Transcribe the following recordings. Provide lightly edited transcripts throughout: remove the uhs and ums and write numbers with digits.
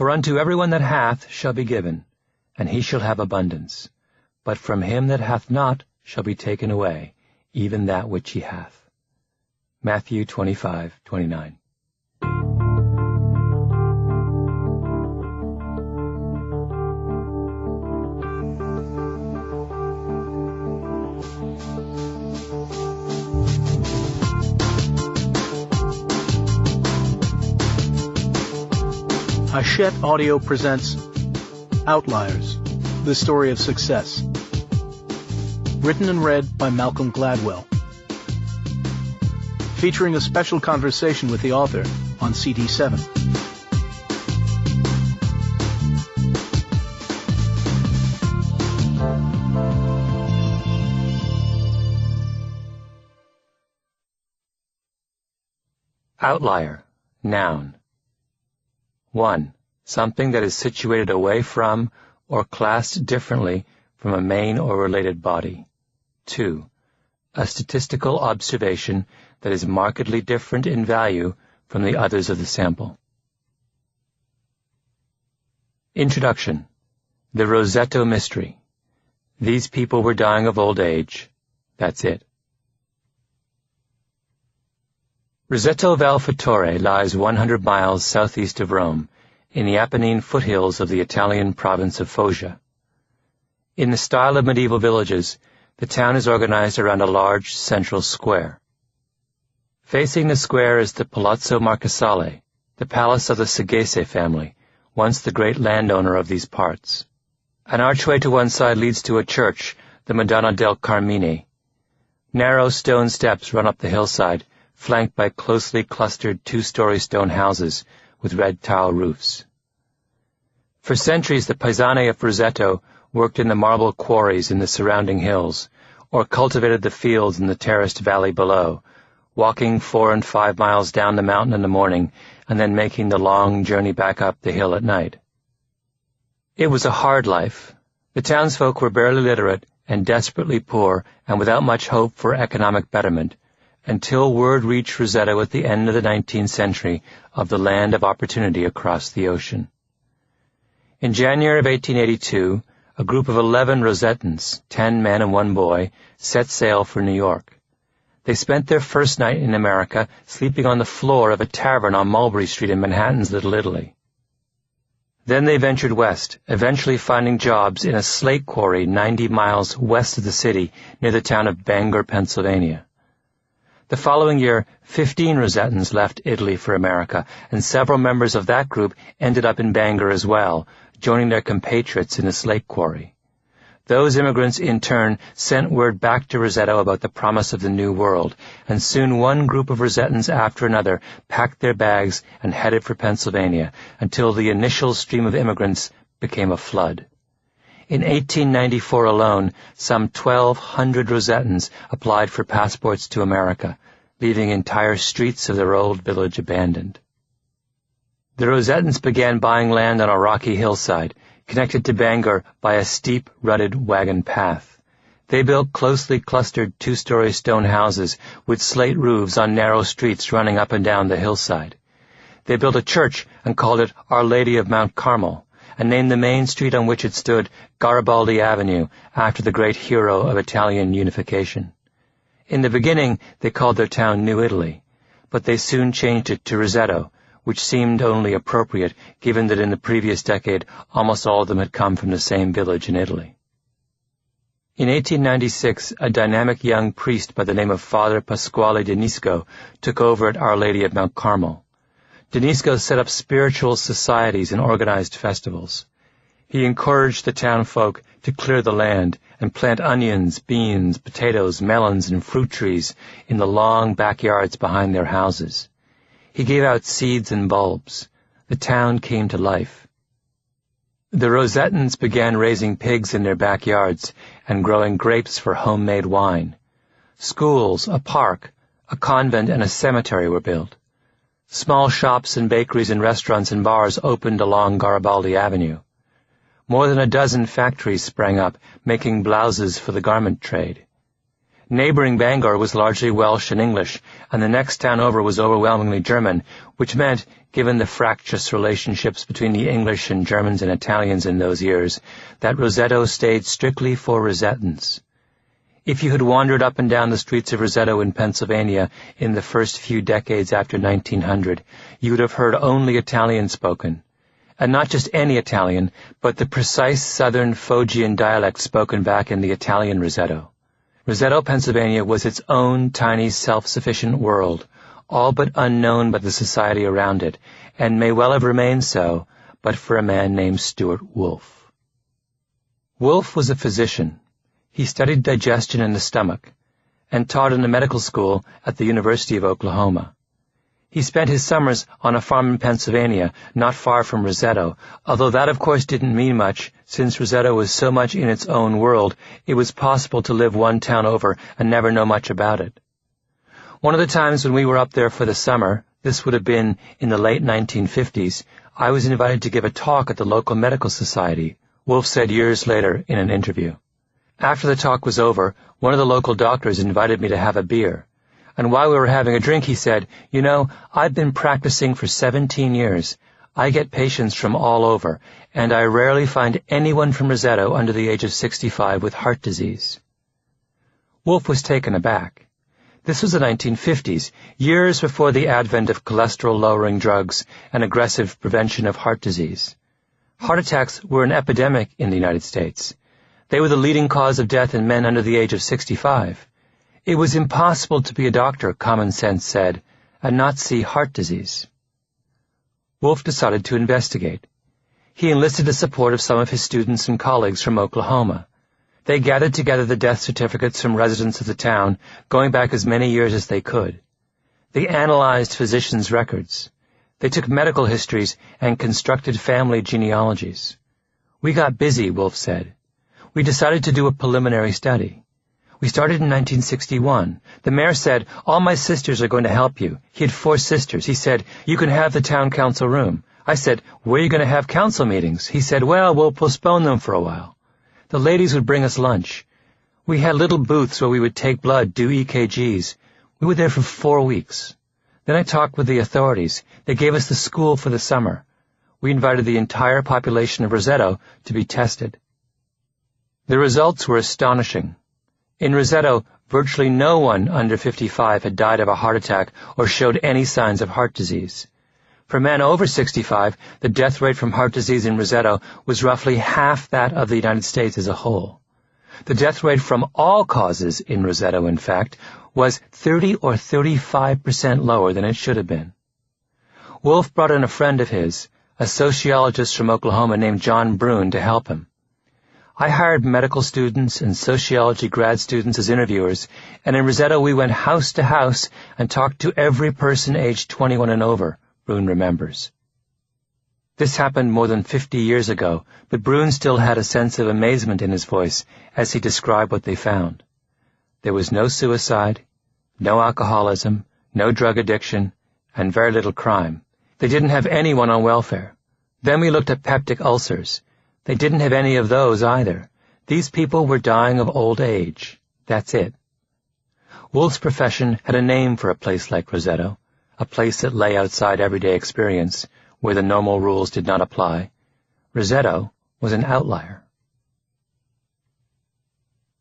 For unto everyone that hath shall be given, and he shall have abundance. But from him that hath not shall be taken away, even that which he hath. Matthew 25:29. Hachette Audio presents Outliers, the Story of Success. Written and read by Malcolm Gladwell. Featuring a special conversation with the author on CD 7. Outlier, noun. 1. Something that is situated away from or classed differently from a main or related body. 2. A statistical observation that is markedly different in value from the others of the sample. Introduction. The Roseto Mystery. These people were dying of old age. That's it. Roseto Val Fattore lies 100 miles southeast of Rome, in the Apennine foothills of the Italian province of Foggia. In the style of medieval villages, the town is organized around a large central square. Facing the square is the Palazzo Marchesale, the palace of the Segese family, once the great landowner of these parts. An archway to one side leads to a church, the Madonna del Carmine. Narrow stone steps run up the hillside, flanked by closely clustered two-story stone houses with red tile roofs. For centuries, the paesani of Roseto worked in the marble quarries in the surrounding hills, or cultivated the fields in the terraced valley below, walking 4 and 5 miles down the mountain in the morning and then making the long journey back up the hill at night. It was a hard life. The townsfolk were barely literate and desperately poor and without much hope for economic betterment, until word reached Roseto at the end of the 19th century of the land of opportunity across the ocean. In January of 1882, a group of 11 Rosetans, 10 men and 1 boy, set sail for New York. They spent their first night in America sleeping on the floor of a tavern on Mulberry Street in Manhattan's Little Italy. Then they ventured west, eventually finding jobs in a slate quarry 90 miles west of the city near the town of Bangor, Pennsylvania. The following year, 15 Rosetans left Italy for America, and several members of that group ended up in Bangor as well, joining their compatriots in the slate quarry. Those immigrants, in turn, sent word back to Roseto about the promise of the New World, and soon one group of Rosetans after another packed their bags and headed for Pennsylvania, until the initial stream of immigrants became a flood. In 1894 alone, some 1,200 Rosetans applied for passports to America, leaving entire streets of their old village abandoned. The Rosetans began buying land on a rocky hillside, connected to Bangor by a steep, rutted wagon path. They built closely clustered 2-story stone houses with slate roofs on narrow streets running up and down the hillside. They built a church and called it Our Lady of Mount Carmel, and named the main street on which it stood Garibaldi Avenue, after the great hero of Italian unification. In the beginning, they called their town New Italy, but they soon changed it to Roseto, which seemed only appropriate given that in the previous decade almost all of them had come from the same village in Italy. In 1896, a dynamic young priest by the name of Father Pasquale Denisco took over at Our Lady of Mount Carmel. Denisco set up spiritual societies and organized festivals. He encouraged the town folk to clear the land and plant onions, beans, potatoes, melons, and fruit trees in the long backyards behind their houses. He gave out seeds and bulbs. The town came to life. The Rosetans began raising pigs in their backyards and growing grapes for homemade wine. Schools, a park, a convent, and a cemetery were built. Small shops and bakeries and restaurants and bars opened along Garibaldi Avenue. More than a dozen factories sprang up, making blouses for the garment trade. Neighboring Bangor was largely Welsh and English, and the next town over was overwhelmingly German, which meant, given the fractious relationships between the English and Germans and Italians in those years, that Roseto stayed strictly for Rosetans. If you had wandered up and down the streets of Roseto in Pennsylvania in the first few decades after 1900, you would have heard only Italian spoken. And not just any Italian, but the precise southern Phrygian dialect spoken back in the Italian Roseto. Roseto, Pennsylvania was its own tiny self-sufficient world, all but unknown by the society around it, and may well have remained so, but for a man named Stuart Wolfe. Wolfe was a physician. He studied digestion in the stomach, and taught in a medical school at the University of Oklahoma. He spent his summers on a farm in Pennsylvania, not far from Roseto, although that of course didn't mean much, since Roseto was so much in its own world, it was possible to live one town over and never know much about it. One of the times when we were up there for the summer, this would have been in the late 1950s, I was invited to give a talk at the local medical society, Wolfe said years later in an interview. After the talk was over, one of the local doctors invited me to have a beer. And while we were having a drink, he said, "You know, I've been practicing for 17 years. I get patients from all over, and I rarely find anyone from Roseto under the age of 65 with heart disease." Wolfe was taken aback. This was the 1950s, years before the advent of cholesterol-lowering drugs and aggressive prevention of heart disease. Heart attacks were an epidemic in the United States. They were the leading cause of death in men under the age of 65. It was impossible to be a doctor, common sense said, and not see heart disease. Wolfe decided to investigate. He enlisted the support of some of his students and colleagues from Oklahoma. They gathered together the death certificates from residents of the town, going back as many years as they could. They analyzed physicians' records. They took medical histories and constructed family genealogies. "We got busy," Wolfe said. "We decided to do a preliminary study. We started in 1961. The mayor said, 'All my sisters are going to help you.' He had 4 sisters. He said, 'You can have the town council room.' I said, 'Where are you going to have council meetings?' He said, 'Well, we'll postpone them for a while.' The ladies would bring us lunch. We had little booths where we would take blood, do EKGs. We were there for 4 weeks. Then I talked with the authorities. They gave us the school for the summer. We invited the entire population of Roseto to be tested. The results were astonishing. In Roseto, virtually no one under 55 had died of a heart attack or showed any signs of heart disease. For men over 65, the death rate from heart disease in Roseto was roughly half that of the United States as a whole. The death rate from all causes in Roseto, in fact, was 30 or 35% lower than it should have been. Wolfe brought in a friend of his, a sociologist from Oklahoma named John Brune, to help him. I hired medical students and sociology grad students as interviewers, and in Roseto we went house to house and talked to every person aged 21 and over, Brune remembers. This happened more than 50 years ago, but Brune still had a sense of amazement in his voice as he described what they found. There was no suicide, no alcoholism, no drug addiction, and very little crime. They didn't have anyone on welfare. Then we looked at peptic ulcers. They didn't have any of those either. These people were dying of old age. That's it. Wolfe's profession had a name for a place like Roseto, a place that lay outside everyday experience, where the normal rules did not apply. Roseto was an outlier.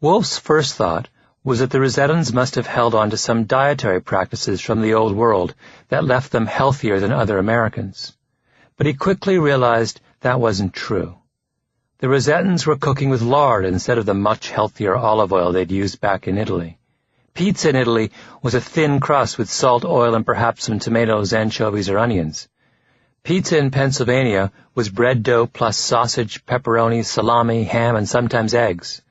Wolfe's first thought was that the Rosetans must have held on to some dietary practices from the old world that left them healthier than other Americans. But he quickly realized that wasn't true. The Rosetans were cooking with lard instead of the much healthier olive oil they'd used back in Italy. Pizza in Italy was a thin crust with salt, oil, and perhaps some tomatoes, anchovies, or onions. Pizza in Pennsylvania was bread dough plus sausage, pepperoni, salami, ham, and sometimes eggs.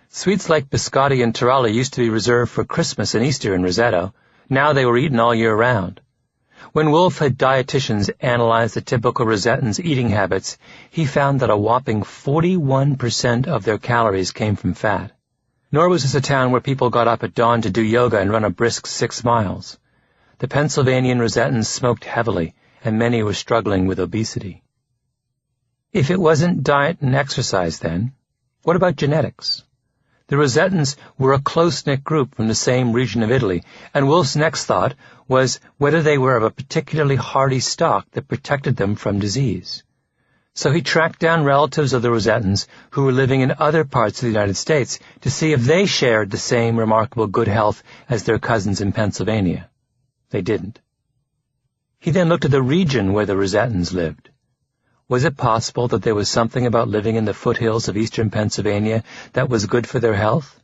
Sweets like biscotti and taralli used to be reserved for Christmas and Easter in Roseto. Now they were eaten all year round. When Wolfe had dietitians analyze the typical Rosetans' eating habits, he found that a whopping 41% of their calories came from fat. Nor was this a town where people got up at dawn to do yoga and run a brisk 6 miles. The Pennsylvanian Rosetans smoked heavily, and many were struggling with obesity. If it wasn't diet and exercise then, what about genetics? The Rosetans were a close-knit group from the same region of Italy, and Wolf's next thought was whether they were of a particularly hardy stock that protected them from disease. So he tracked down relatives of the Rosetans who were living in other parts of the United States to see if they shared the same remarkable good health as their cousins in Pennsylvania. They didn't. He then looked at the region where the Rosetans lived. Was it possible that there was something about living in the foothills of eastern Pennsylvania that was good for their health?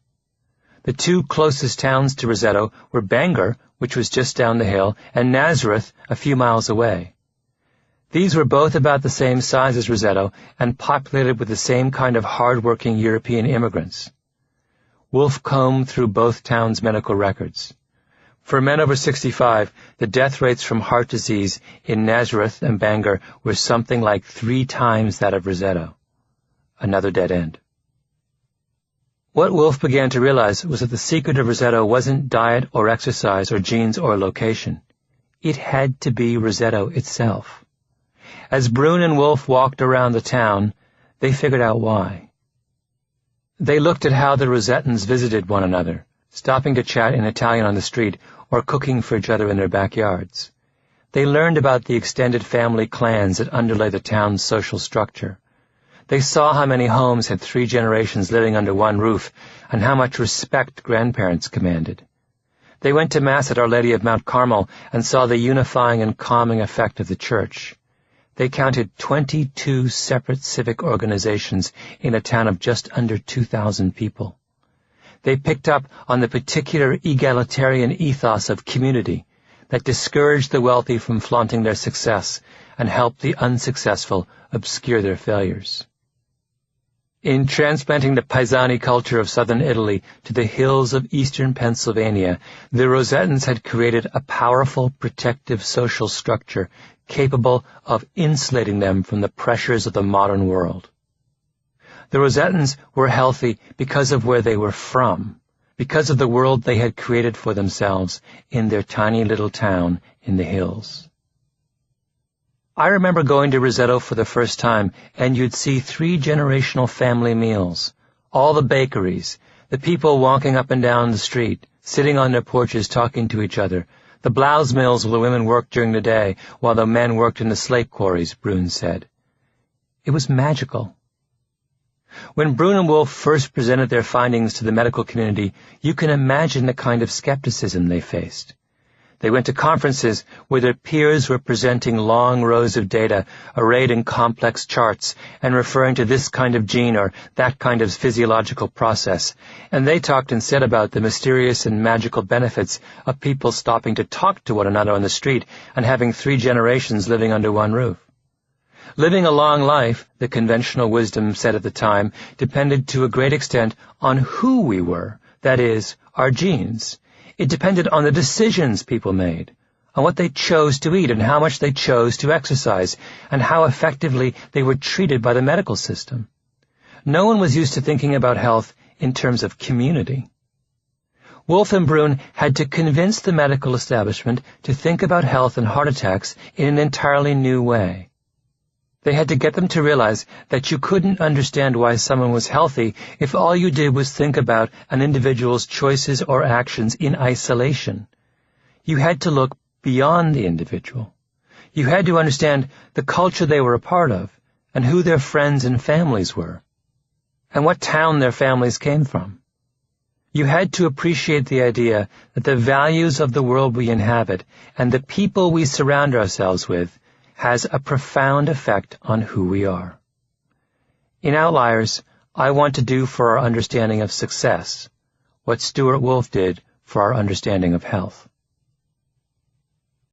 The two closest towns to Roseto were Bangor, which was just down the hill, and Nazareth, a few miles away. These were both about the same size as Roseto and populated with the same kind of hard-working European immigrants. Wolf combed through both towns' medical records. For men over 65, the death rates from heart disease in Nazareth and Bangor were something like 3 times that of Roseto. Another dead end. What Wolf began to realize was that the secret of Roseto wasn't diet or exercise or genes or location. It had to be Roseto itself. As Brune and Wolf walked around the town, they figured out why. They looked at how the Rosetans visited one another, stopping to chat in Italian on the street or cooking for each other in their backyards. They learned about the extended family clans that underlay the town's social structure. They saw how many homes had 3 generations living under one roof and how much respect grandparents commanded. They went to Mass at Our Lady of Mount Carmel and saw the unifying and calming effect of the church. They counted 22 separate civic organizations in a town of just under 2,000 people. They picked up on the particular egalitarian ethos of community that discouraged the wealthy from flaunting their success and helped the unsuccessful obscure their failures. In transplanting the paesani culture of southern Italy to the hills of eastern Pennsylvania, the Rosetans had created a powerful protective social structure capable of insulating them from the pressures of the modern world. The Rosetans were healthy because of where they were from, because of the world they had created for themselves in their tiny little town in the hills. I remember going to Roseto for the first time, and you'd see 3 generational family meals, all the bakeries, the people walking up and down the street, sitting on their porches talking to each other, the blouse mills where the women worked during the day while the men worked in the slate quarries, Brune said. It was magical. When Brune and Wolf first presented their findings to the medical community, you can imagine the kind of skepticism they faced. They went to conferences where their peers were presenting long rows of data arrayed in complex charts and referring to this kind of gene or that kind of physiological process, and they talked instead about the mysterious and magical benefits of people stopping to talk to one another on the street and having 3 generations living under one roof. Living a long life, the conventional wisdom said at the time, depended to a great extent on who we were, that is, our genes. It depended on the decisions people made, on what they chose to eat and how much they chose to exercise, and how effectively they were treated by the medical system. No one was used to thinking about health in terms of community. Wolf and Brune had to convince the medical establishment to think about health and heart attacks in an entirely new way. They had to get them to realize that you couldn't understand why someone was healthy if all you did was think about an individual's choices or actions in isolation. You had to look beyond the individual. You had to understand the culture they were a part of, and who their friends and families were, and what town their families came from. You had to appreciate the idea that the values of the world we inhabit and the people we surround ourselves with has a profound effect on who we are. In Outliers, I want to do for our understanding of success what Stuart Wolf did for our understanding of health.